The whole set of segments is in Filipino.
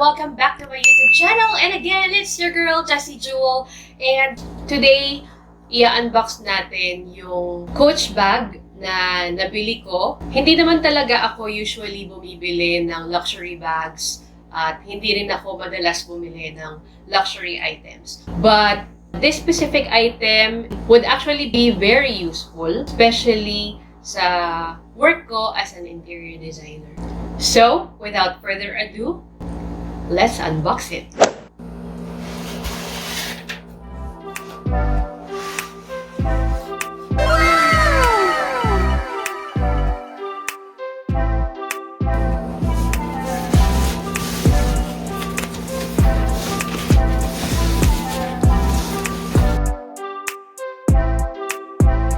welcome back to my YouTube channel. And again, it's your girl, JesseyJewel. And today, i-unbox natin yung Coach bag na nabili ko. Hindi naman talaga ako usually bumibili ng luxury bags at hindi rin ako madalas bumili ng luxury items. But this specific item would actually be very useful, especially sa work ko as an interior designer. So, without further ado, let's unbox it.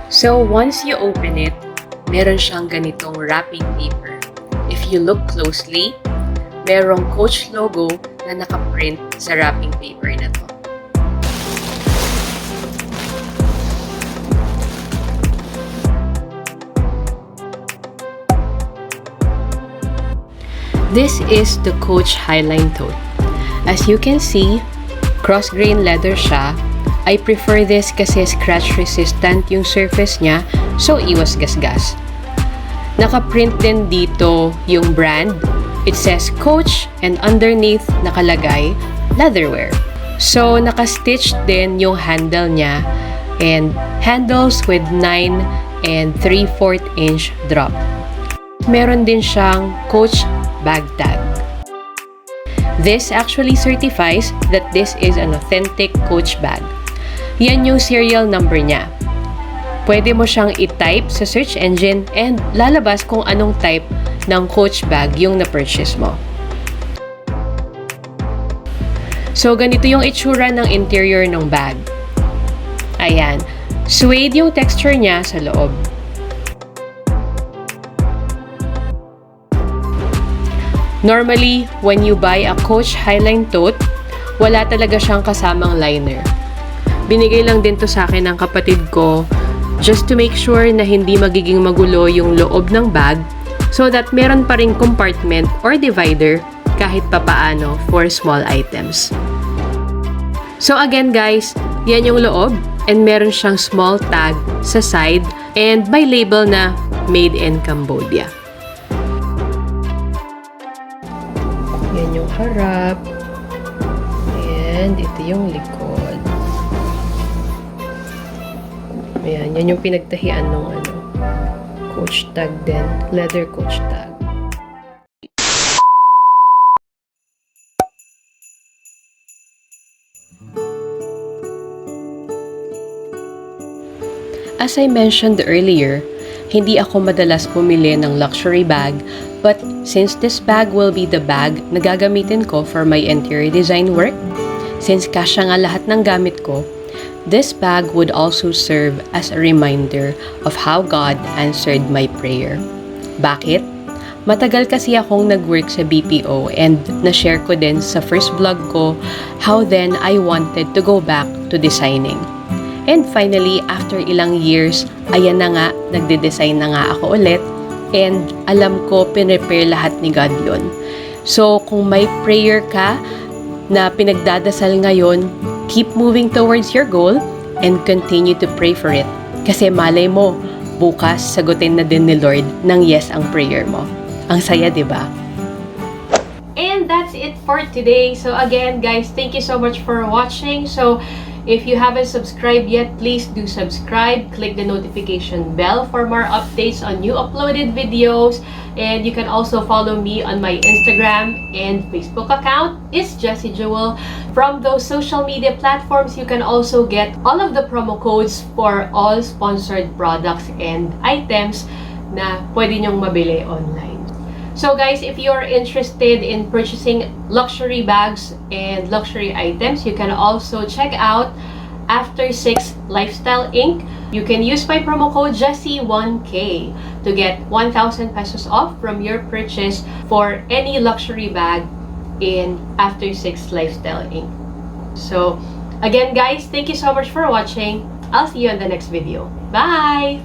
So, once you open it, meron siyang ganitong wrapping paper. If you look closely, merong Coach logo na nakaprint sa wrapping paper na to. This is the Coach HIGHLINE TOTE. As you can see, cross-grain leather siya. I prefer this kasi scratch resistant yung surface niya, so iwas gasgas. Nakaprint din dito yung brand. It says Coach and underneath nakalagay leatherwear. So naka-stitch din yung handle niya and handles with 9 and 3/4 inch drop. Meron din siyang Coach bag tag. This actually certifies that this is an authentic Coach bag. Yan yung serial number niya. Pwede mo siyang i-type sa search engine and lalabas kung anong type ng Coach bag yung na-purchase mo. So, ganito yung itsura ng interior ng bag. Ayan. Suede yung texture niya sa loob. Normally, when you buy a Coach HIGHLINE tote, wala talaga siyang kasamang liner. Binigay lang din to sa akin ng kapatid ko just to make sure na hindi magiging magulo yung loob ng bag so that meron pa ring compartment or divider kahit papaano for small items. So again guys, yan yung loob and meron siyang small tag sa side and may label na Made in Cambodia. Yan yung harap and ito yung likod. Ayan, yan yung pinagtahian ng Coach tag din. Leather Coach tag. As I mentioned earlier, hindi ako madalas bumili ng luxury bag, but since this bag will be the bag na gagamitin ko for my interior design work, since kasya nga lahat ng gamit ko, this bag would also serve as a reminder of how God answered my prayer. Bakit? Matagal kasi akong nag-work sa BPO and na-share ko din sa first vlog ko how then I wanted to go back to designing. And finally, after ilang years, ayan na nga, nagde-design na nga ako ulit and alam ko pinrepare lahat ni God yun. So, kung may prayer ka na pinagdadasal ngayon, keep moving towards your goal and continue to pray for it. Kasi malay mo, bukas sagutin na din ni Lord ng yes ang prayer mo. Ang saya, di ba? And that's it for today. So again, guys, thank you so much for watching. So if you haven't subscribed yet, please do subscribe. Click the notification bell for more updates on new uploaded videos. And you can also follow me on my Instagram and Facebook account. It's JesseyJewel. From those social media platforms, you can also get all of the promo codes for all sponsored products and items na pwede nyong mabili online. So guys, if you're interested in purchasing luxury bags and luxury items, you can also check out After 6 Lifestyle Inc. You can use my promo code Jessey1K to get 1,000 pesos off from your purchase for any luxury bag in After 6 Lifestyle Inc. So, again guys, thank you so much for watching. I'll see you on the next video. Bye!